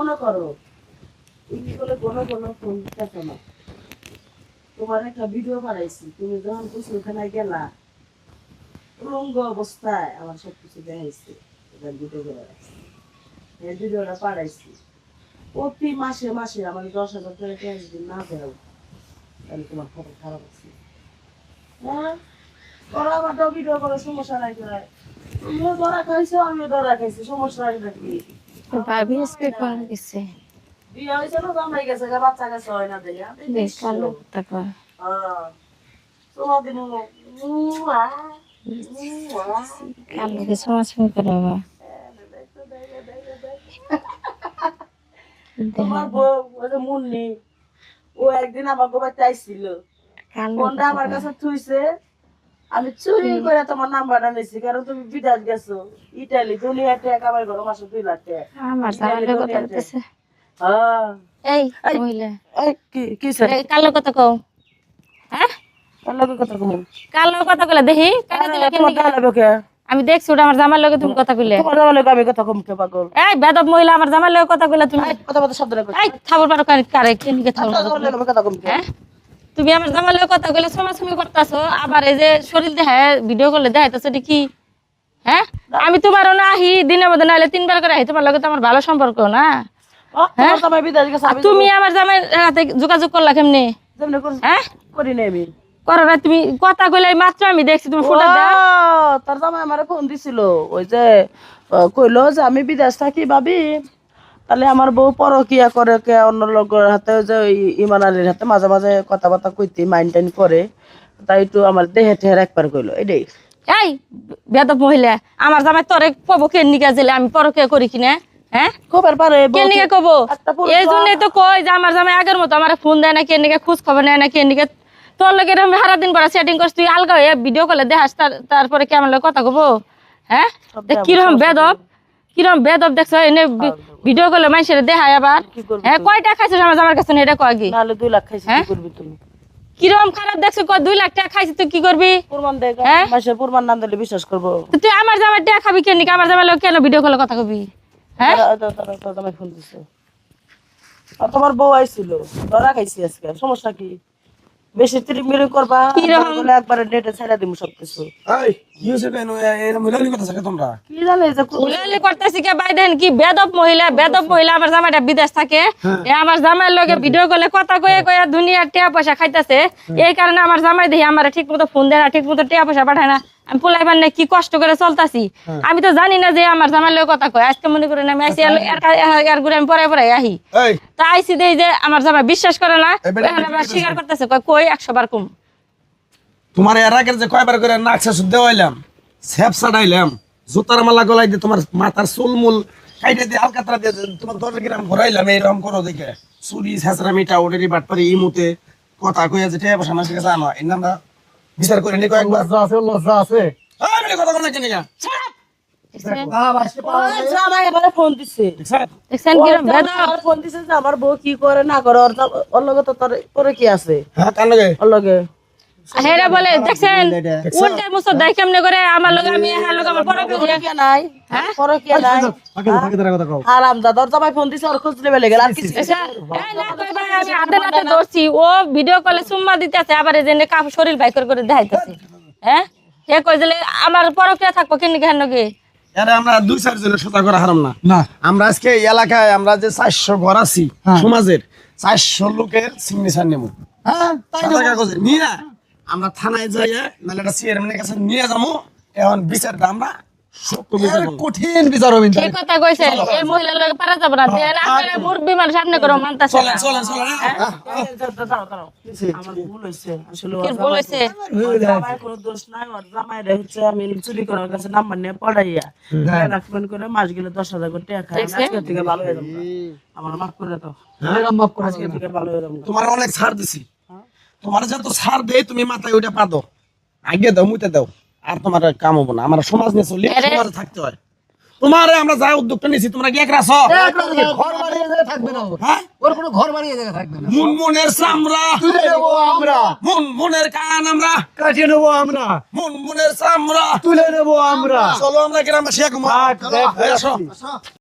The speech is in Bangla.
মনে করো তুমি বলে ঘন ফোন দেখো না। তোমার একটা ভিডিও বানাইছি, তুমি যখন কিছু ওখানে গেলা রঙ্গ অবস্থায় আমার সবকিছু দেখাইছে, এটা ভিডিও করে রাখছি। এই ভিডিওটা পাঠাইছি, প্রতি মাসে মাসে আমার 10,000 করে ক্যাশ দিন না দেও, তাহলে তোমার খবর খারাপ আছে। হ্যাঁ, ওরা আবার ভিডিও করে সমস্যা নাই করে, তুমিও ধরা খাইছো আমিও ধরা খাইছি, সমস্যা নাই নাকি? ভাবি আজকে কোন গেছে বিয়ে হয়েছে না জামাই গেছে, বাচ্চা গেছে হয় না দেখা বেশ কালো কথা কয় তোমার দিন কালো কিছু মাছ করে বাবা তোমার বউ ওই যে মুন্নি, ও একদিন আমার গোবাই চাইছিল, ফোনটা আমার কাছে থুইছে, আমি চুরি করে তোমার নাম্বারটা নিয়েছি, কারণ তুমি বিদেশ গেছো ইটালি, দুনিয়া টাকা আমার ঘরে মাসে 2 লাখ টাকা। আমার জামাই কথা বলতেছে হ্যাঁ এই মহিলা এই কি স্যার এই কালো কথা কও হ্যাঁ কালো কথা কম কালো কথা কইলা দেখি কাটা দিলে তোমার কেন গালে বকে আমি দেখছি ওটা আমার জামাই লগে তুমি কথা কইলে তোমার গালে আমি কথা কম কে পাগল এই বেদব মহিলা আমার জামাই লগে কথা কইলা তুমি কথা কথা শব্দ রাখো এই থাবর পারো কারে কেনকে থাবর কথা কম কে হ্যাঁ তুমি আমার জামাই লগে কথা কইলে সমাজসমি করতাছো, আবার এই যে শরীর দেখায় ভিডিও করলে দেখাইতাছো এটা কি? হ্যাঁ আমি তোমারও না আহি দিনের মধ্যে নাইলে 3 বার করে আহি, তোমার লগে তো আমার ভালো সম্পর্ক না। তোমার জামাই বিদেশ গেছে, আমি তুমি আমার জামাই রাতে যোগাযোগ করলা কেমনে? যেমনে হ্যাঁ করি নাই আমি করো না তুমি কথা কইলাই মাত্র আমি দেখছি তুমি ফটো দাও। তোর জামাই আমারে ফোন দিছিল, ওই যে কইলো যে আমি বিদেশ থাকি ভাবি, তাহলে আমার বউ পরকিয়া করে কে অন্য লোকের হাতে, ওই যে ইমান আলীর হাতে মাঝে মাঝে কথাবার্তা কইতে মাইন্ড টাইন করে, তাই একটু আমার দেহে টেহে একবার কইলো এটাই। এই বেদব মহিলা আমার জামাই তোরে কব কেন নিকা জেলে আমি পরকিয়া করি কিনা? হ্যাঁ খবর পারে কেন নিকা কব? এই জন্যই তো কই যে আমার জামাই আগের মতো আমার ফোন দেয় না, কেন নিকা খোঁজ খবর নেয় না, কেন নিকা তোর লগে আমি সারাদিন পরে সেটিং করছি, তুই আলগা হয়ে ভিডিও কলে দেখাস, তারপরে কি আমার লগে কথা কব? হ্যাঁ কিরকম বেদব, কিরকম বেদব দেখছো এনে ভিডিও কলে মানুষের দেখায় আবার। হ্যাঁ কয়টা খাইছিস আমার জামার কাছে এটা কয় কি? নাহলে 2 লাখ খাইছি, কি করবি তুমি? কিরকম খারাপ দেখছো, কয় 2 লাখ টাকা খাইছিস তুই কি করবি? প্রমাণ দেখ, হ্যাঁ? মাসে প্রমাণ না দিলে বিশ্বাস করবো? তো তুই আমার জামাই টাকা খাবি কেন নিকা? আমার জামাই লগে কেন ভিডিও কলে কথা কবি? হ্যাঁ তোর জামাই ফোন দিছে, আর তোমার বউ আইছিল, ধরা খাইছি আজকে, সমস্যা কি? বেশি তিরিমিরি করবা বলে একবারে নেটে ছেড়ে দিমু সবকিছু। এই কি হইছে কেন এরকম মিলালি কথা থাকে তোমরা? কি জানে যে উলালি করতেছি কে ভাই, দেন কি বেদব মহিলা, বেদব মহিলা আমার জামাইটা বিদেশ থাকে, এ আমার জামাইয়ের লগে ভিডিও কলে কথা কয়ে কয়ে দুনিয়ার টাকা পয়সা খাইতেছে, এই কারণে আমার জামাই দেখি আমার ঠিক মতো ফোন দেয় না, ঠিক মতো টাকা পয়সা পাঠায় না, আমি পোলাইবার না কি কষ্ট করে চলতাছি, আমি তো জানি না যে আমার জামাইয়ের লগে কথা কয়। আজকে মনে করেন আমি আইসি এর ঘুরে আমি পরে পরে আহি, এই তা আইসি দেই যে আমার জামাই বিশ্বাস করে না, এখন আবার স্বীকার করতেছে, কই 100 বার কম। তোমার এর আগের যে কয়বার করে নাকশা শুদ্ধ হইলাম, স্যাপসা ডাইলাম, জুতার মালা গলাই দিয়ে তোমার মাথার চুলমুল কাইটে দিয়ে আলকাতরা দিয়ে তোমার 10 গ্রাম ঘোরাইলাম, এইরকম করো দেখে চুরি ছেঁচড়া মিটা ওটারি বাটপারি ইমুতে কথা কইয়া যে টেয়া বসা না শিখে জানো, এই নামটা বিচার করে নি কয়েকবার। লজ্জা আছে এই কথা কোন কেন গা জামাই আমারে ফোন দিছে, দেখছেন কিরম বেদব? আমার ফোন দিছে যে আমার বউ কি করে না করে, ওর লগে তো তোর পরে কি আছে, হ্যাঁ কার লাগে ওর লগে হেরা বলে দেখছেন উল্টা মুসো দেখ কেমনে করে আমার লগে, আমি এর লগে আমার পরে পরকিয়া নাই, পরকিয়া নাই, আরাম দাদা ওর জামাই ফোন দিছে, ওর খোঁজ নেবে লেগে আর কিছু। এই না কই ভাই আমি হাতে নাতে ধরছি, ও ভিডিও কলে চুম্মা দিতেছে, আবার এই যে শরীর ভাই করে দেখাইতেছে। হ্যাঁ হে কই যে আমার পরকিয়া থাকবো কেন কেন গে? আরে আমরা 2-4 জনের সোজা করা হারাম না। না আমরা আজকে এই এলাকায় আমরা যে 400 ঘর আছি সমাজের 400 লোকের সিগনেচার নেব। হ্যাঁ তাই সাদা কাগজে নিয়ে না আমরা থানায় যাই, নাহলে একটা চেয়ারম্যানের কাছে নিয়ে যাবো, এখন বিচারটা আমরা সত্য বিচার করব। কঠিন বিচার হবে এই কথা কইছে এই মহিলার লগে পারা যাব না, দেন আপনারা মুরব্বি মানুষ সামনে করো মানতাছে চলেন না। চলেন চলেন আমার ভুল হইছে আসলে, কি ভুল হইছে? জামাই কোনো দোষ নাই, ওর জামাই হচ্ছে আমি চুরি করার কাছে নাম্বার নিয়ে পড়াইয়া রাখবেন করে মাস গেলে 10,000 করে টাকা খাই, আজকে থেকে ভালো হয়ে যাবো, আমার মাফ করে দাও, মাফ করে আজকে থেকে ভালো হয়ে যাবো। তোমার অনেক ছাড় দিছি, তোমার যত ছাড় দেই তুমি মাথায় ওইটা পাদো, আগে দাও মুইতে দাও, আর তোমার কাম হবো না। আমরা সমাজ নিয়ে চলি, সমাজে থাকতে হয়। তোমারে আমরা যা উদ্যোগটা নিছি তোমরা কি এক রাছো? ঘর বানিয়ে জায়গা থাকবে না ওর। হ্যাঁ ওর কোনো ঘর বানিয়ে জায়গা থাকবে না। মুনমুনের চামড়া তুলে নেবো আমরা, মুনমুনের কান আমরা কাটিয়ে নেবো আমরা, মুনমুনের চামড়া তুলে নেবো আমরা। চলো আমরা গ্রামে শেখ দেখ, দেখ, আসো।